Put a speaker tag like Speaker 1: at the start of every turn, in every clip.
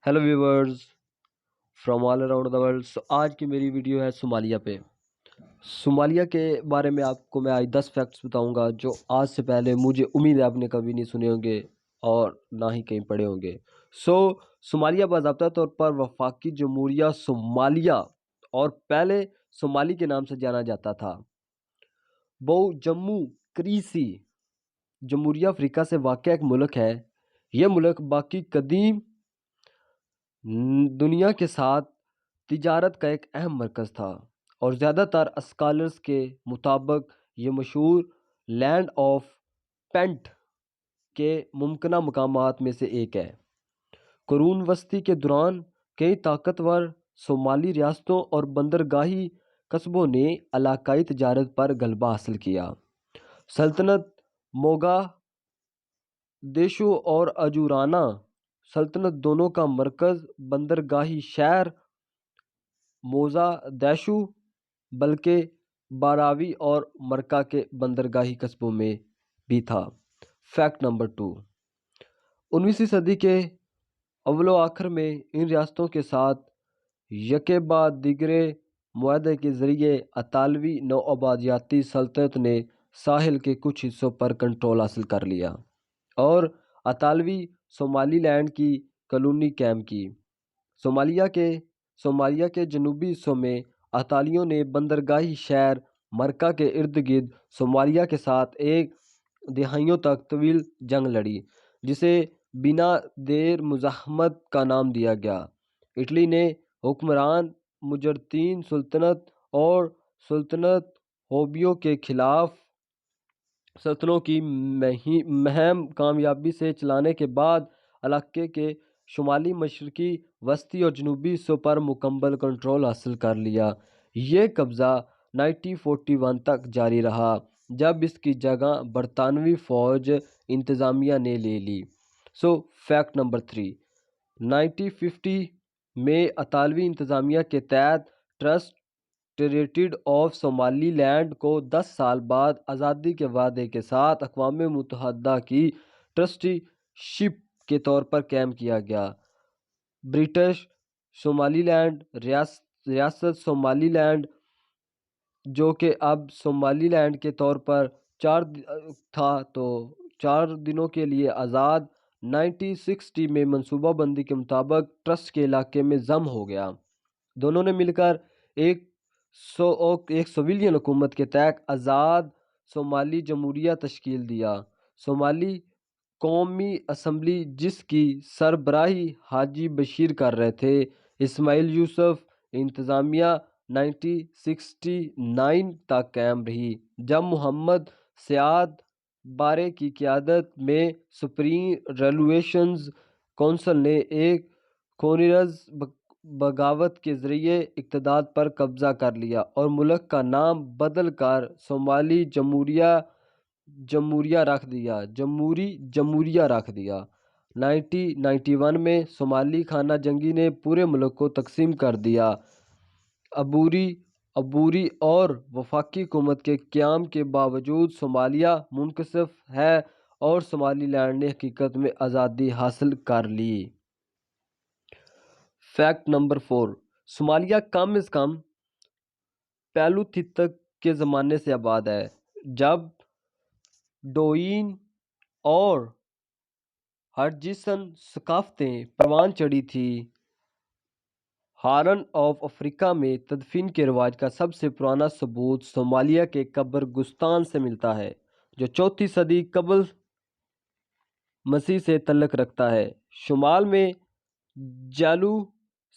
Speaker 1: Hello viewers from all around the world. آج کی میری ویڈیو ہے صومالیہ پہ. صومالیہ کے بارے میں آپ کو میں آج 10 فیکٹس بتاؤں گا جو آج سے پہلے مجھے امید ہے آپ نے کبھی نہیں سنے ہوں گے اور نہ ہی کہیں پڑھے ہوں گے. صومالیہ باضابطہ طور پر وفاقی جمہوریہ صومالیہ اور پہلے صومالی کے نام سے جانا جاتا تھا. بو جموں کریسی جمہوریہ افریقہ سے واقع ایک ملک ہے. یہ ملک باقی قدیم دنیا کے ساتھ تجارت کا ایک اہم مرکز تھا اور زیادہ تر اسکالرز کے مطابق یہ مشہور لینڈ آف پینٹ کے ممکنہ مقامات میں سے ایک ہے. قرون وسطی کے دوران کئی طاقتور صومالی ریاستوں اور بندرگاہی قصبوں نے علاقائی تجارت پر غلبہ حاصل کیا. سلطنت موگا دیشو اور اجورانا سلطنت دونوں کا مرکز بندرگاہی شہر موزا دیشو بلکہ باراوی اور مرکہ کے بندرگاہی قصبوں میں بھی تھا. فیکٹ نمبر 2، 19ویں صدی کے اول و آخر میں ان ریاستوں کے ساتھ یکے بعد دیگرے معاہدے کے ذریعے اطالوی نوآبادیاتی سلطنت نے ساحل کے کچھ حصوں پر کنٹرول حاصل کر لیا اور اطالوی صومالی لینڈ کی کالونی قائم کی. صومالیہ کے جنوبی حصوں میں اطالیوں نے بندرگاہی شہر مرکہ کے ارد گرد صومالیہ کے ساتھ ایک دہائیوں تک طویل جنگ لڑی جسے بنا دیر مزاحمت کا نام دیا گیا. اٹلی نے حکمران مجرتین سلطنت اور سلطنت ہوبیو کے خلاف سلطنتوں کی مہم کامیابی سے چلانے کے بعد علاقے کے شمالی مشرقی وسطی اور جنوبی حصوں پر مکمل کنٹرول حاصل کر لیا. یہ قبضہ 1941 تک جاری رہا جب اس کی جگہ برطانوی فوج انتظامیہ نے لے لی. فیکٹ نمبر 3، 1950 میں اطالوی انتظامیہ کے تحت trust territory of Somaliland کو 10 سال بعد آزادی کے وعدے کے ساتھ اقوام متحدہ کی ٹرسٹی شپ کے طور پر قائم کیا گیا. برٹش صومالی لینڈ ریاست صومالی لینڈ جو کہ اب صومالی لینڈ کے طور پر 4 دنوں کے لیے آزاد 1960 میں منصوبہ بندی کے مطابق ٹرسٹ کے علاقے میں ضم ہو گیا. دونوں نے مل کر ایک سویلین حکومت کے تحت آزاد صومالی جمہوریہ تشکیل دیا. صومالی قومی اسمبلی جس کی سربراہی حاجی بشیر کر رہے تھے اسماعیل یوسف انتظامیہ 1969 تک قائم رہی جب محمد سعد بارے کی قیادت میں سپریم ریولیوشنز کونسل نے ایک خونریز بغاوت کے ذریعے اقتدار پر قبضہ کر لیا اور ملک کا نام بدل کر صومالی جمہوریہ رکھ دیا. 1991 میں صومالی خانہ جنگی نے پورے ملک کو تقسیم کر دیا. عبوری اور وفاقی حکومت کے قیام کے باوجود صومالیہ منکشف ہے اور صومالی لینڈ نے حقیقت میں آزادی حاصل کر لی. فیکٹ نمبر 4، صومالیہ کم از کم پیلوتھیتک کے زمانے سے آباد ہے جب ڈوئین اور ہرجسن ثقافتیں پروان چڑھی تھیں. ہارن آف افریقہ میں تدفین کے رواج کا سب سے پرانا ثبوت صومالیہ کے قبرستان سے ملتا ہے جو 4 صدی قبل مسیح سے تعلق رکھتا ہے. شمال میں جیلو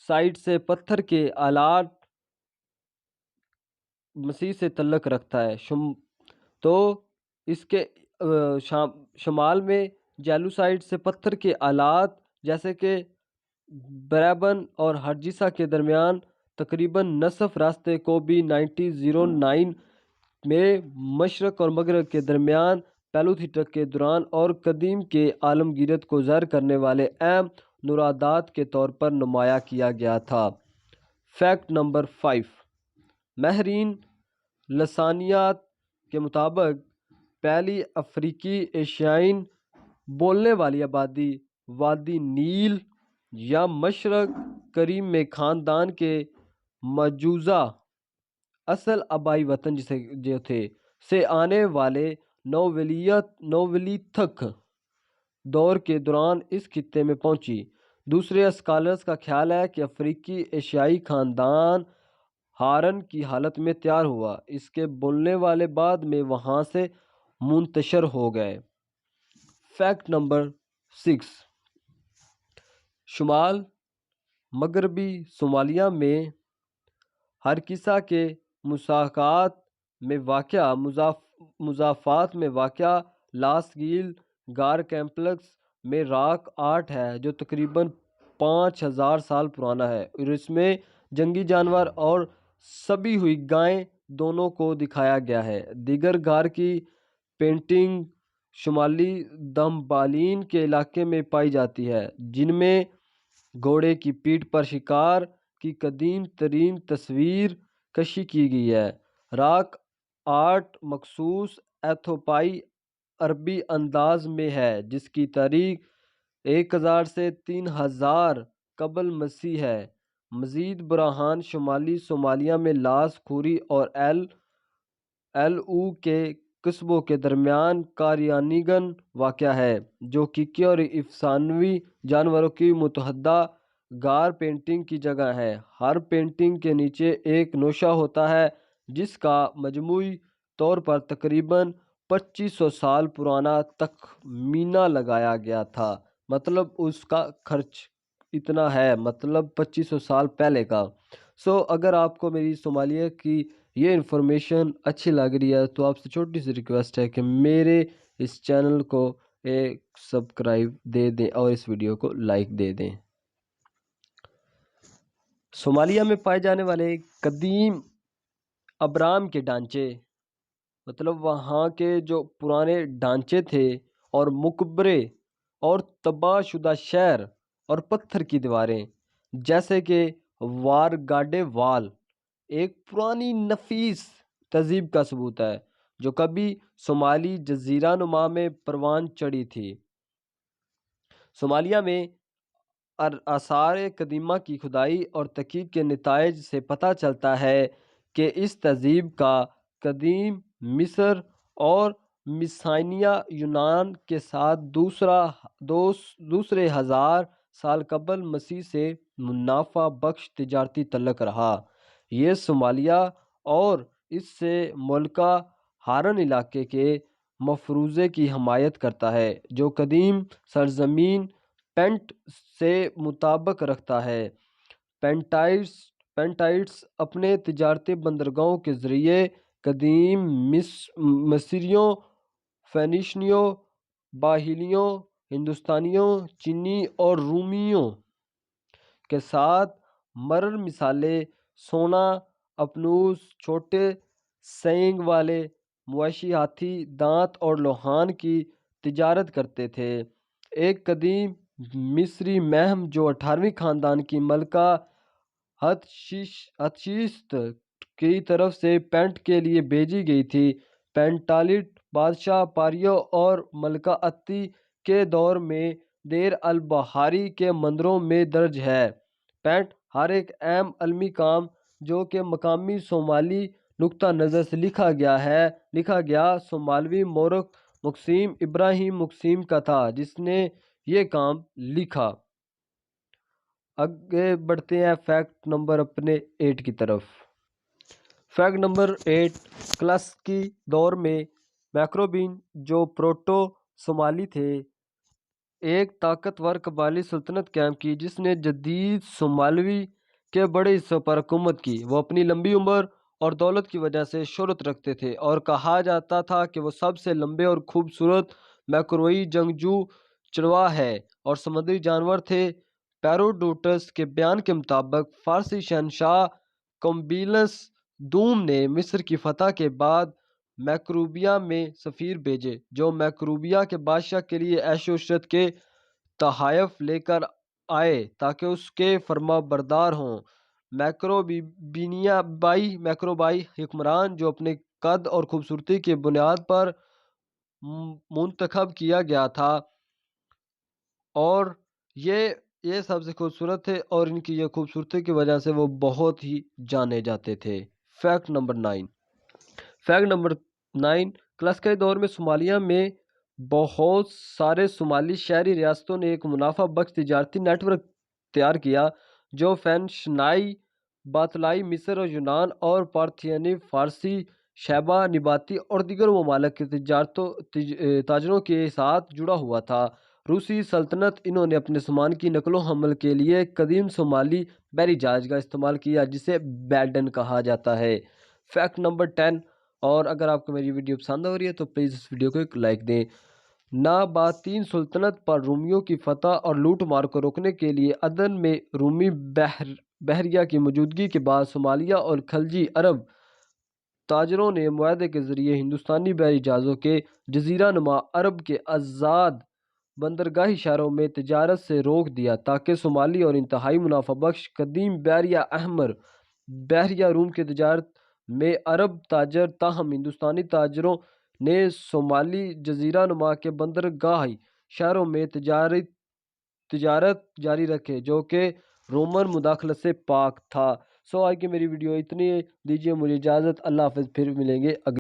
Speaker 1: سائٹ سے پتھر کے آلات مسیح سے تعلق رکھتا ہے. تو اس کے شمال میں جیلوسائٹ سے پتھر کے آلات جیسے کہ برابن اور ہرجسا کے درمیان تقریباً نصف راستے کو بھی 1909 میں مشرق اور مغرب کے درمیان پیلوتھیٹک کے دوران اور قدیم کے عالمگیریت کو ظاہر کرنے والے اہم نورادات کے طور پر نمایاں کیا گیا تھا. فیکٹ نمبر 5، ماہرین لسانیات کے مطابق پہلی افریقی ایشیائی بولنے والی آبادی وادی نیل یا مشرق کریم میں خاندان کے مجوزہ اصل آبائی وطن جسے جو تھے سے آنے والے نولیتھک دور کے دوران اس خطے میں پہنچی۔ دوسرے اسکالرز کا خیال ہے کہ افریقی ایشیائی خاندان ہارن کی حالت میں تیار ہوا، اس کے بولنے والے بعد میں وہاں سے منتشر ہو گئے۔ فیکٹ نمبر 6، شمال مغربی صومالیہ میں ہرکیسا کے مضافات میں واقع لاس گیل غار کمپلیکس میں راک آرٹ ہے جو تقریباً 5000 سال پرانا ہے، اور اس میں جنگی جانور اور سبی ہوئی گائیں دونوں کو دکھایا گیا ہے۔ دیگر غار کی پینٹنگ شمالی دمبالین کے علاقے میں پائی جاتی ہے، جن میں گھوڑے کی پیٹھ پر شکار کی قدیم ترین تصویر کشی کی گئی ہے۔ راک آرٹ مخصوص ایتھوپیائی عربی انداز میں ہے جس کی تاریخ 1000 سے 3000 قبل مسیح ہے۔ مزید براہان شمالی صومالیہ میں لاس کھوری اور ایل او کے قصبوں کے درمیان کاریانیگن واقع ہے، جو کیکی اور افسانوی جانوروں کی متحدہ غار پینٹنگ کی جگہ ہے۔ ہر پینٹنگ کے نیچے ایک نوشہ ہوتا ہے جس کا مجموعی طور پر تقریباً 2500 سال پرانا تخمینہ لگایا گیا تھا، مطلب اس کا خرچ اتنا ہے، مطلب 2500 سال پہلے کا۔ اگر آپ کو میری صومالیہ کی یہ انفارمیشن اچھی لگ رہی ہے تو آپ سے چھوٹی سی ریکویسٹ ہے کہ میرے اس چینل کو ایک سبسکرائب دے دیں اور اس ویڈیو کو لائک دے دیں۔ صومالیہ میں پائے جانے والے قدیم ابرام کے ڈھانچے، مطلب وہاں کے جو پرانے ڈھانچے تھے اور مقبرے اور تباہ شدہ شہر اور پتھر کی دیواریں، جیسے کہ وارگاڈے وال، ایک پرانی نفیس تہذیب کا ثبوت ہے جو کبھی صومالی جزیرہ نما میں پروان چڑھی تھی۔ صومالیہ میں آثار قدیمہ کی کھدائی اور تحقیق کے نتائج سے پتہ چلتا ہے کہ اس تہذیب کا قدیم مصر اور میسینیا یونان کے ساتھ دوسرے 1000 سال قبل مسیح سے منافع بخش تجارتی تعلق رہا۔ یہ صومالیہ اور اس سے ملکہ ہارن علاقے کے مفروضے کی حمایت کرتا ہے جو قدیم سرزمین پینٹ سے مطابق رکھتا ہے۔ پینٹائٹس اپنے تجارتی بندرگاہوں کے ذریعے قدیم مصریوں، فینیشیوں، باہلیوں، ہندوستانیوں، چینی اور رومیوں کے ساتھ مرر مثالیں سونا، اپنوس، چھوٹے سینگ والے مویشی ہاتھی دانت اور لوہان کی تجارت کرتے تھے۔ ایک قدیم مصری مہم جو 18ویں خاندان کی ملکہ ہتشبسوت کی طرف سے پینٹ کے لیے بھیجی گئی تھی، پینٹالٹ بادشاہ پاریو اور ملکہ اتی کے دور میں دیر البحاری کے مندروں میں درج ہے۔ پینٹ ہر ایک اہم علمی کام جو کہ مقامی صومالی نقطہ نظر سے لکھا گیا صومالی مورخ مقسیم ابراہیم مقسیم کا تھا جس نے یہ کام لکھا۔ آگے بڑھتے ہیں فیکٹ نمبر اپنے 8 کی طرف۔ فیکٹ نمبر 8، کلاسیکی دور میں میکروبین جو پروٹو صومالی تھے، ایک طاقتور قبائلی سلطنت قائم کی جس نے جدید صومالیہ کے بڑے حصوں پر حکومت کی۔ وہ اپنی لمبی عمر اور دولت کی وجہ سے شہرت رکھتے تھے اور کہا جاتا تھا کہ وہ سب سے لمبے اور خوبصورت میکروئی جنگجو چڑوا ہے اور سمندری جانور تھے۔ ہیروڈوٹس کے بیان کے مطابق فارسی شہنشاہ کمبیلس دوم نے مصر کی فتح کے بعد میکروبیا میں سفیر بھیجے جو میکروبیا کے بادشاہ کے لیے عیش و عشرت کے تحائف لے کر آئے تاکہ اس کے فرما بردار ہوں۔ میکروبائی حکمران جو اپنے قد اور خوبصورتی کی بنیاد پر منتخب کیا گیا تھا، اور یہ یہ سب سے خوبصورت تھے اور ان کی یہ خوبصورتی کی وجہ سے وہ بہت ہی جانے جاتے تھے۔ Fact number 9۔ فیکٹ نمبر 9، کلاسیکی دور میں صومالیہ میں بہت سارے صومالی شہری ریاستوں نے ایک منافع بخش تجارتی نیٹ ورک تیار کیا جو فینیشیائی، باطلائی، مصر اور یونان اور پارتھینی، فارسی، شیبہ، نباتی اور دیگر ممالک کے تاجروں کے ساتھ جڑا ہوا تھا۔ روسی سلطنت انہوں نے اپنے سامان کی نقل و حمل کے لیے ایک قدیم صومالی بحری جہاز کا استعمال کیا جسے بیلڈن کہا جاتا ہے۔ فیکٹ نمبر 10، اور اگر آپ کو میری ویڈیو پسند ہو رہی ہے تو پلیز اس ویڈیو کو ایک لائک دیں۔ ناباتین سلطنت پر رومیوں کی فتح اور لوٹ مار کو روکنے کے لیے عدن میں رومی بحریہ کی موجودگی کے بعد صومالیہ اور خلیجی عرب تاجروں نے معاہدے کے ذریعے ہندوستانی بحری جہازوں کے جزیرہ نما عرب کے آزاد بندرگاہی شہروں میں تجارت سے روک دیا تاکہ صومالی اور انتہائی منافع بخش قدیم بحریہ احمر بحریہ روم کی تجارت میں عرب تاجر تاہم ہندوستانی تاجروں نے صومالی جزیرہ نما کے بندرگاہی شہروں میں تجارت جاری رکھے جو کہ رومن مداخلت سے پاک تھا۔ آج کی میری ویڈیو اتنی ہے، دیجیے مجھے اجازت، اللہ حافظ، پھر ملیں گے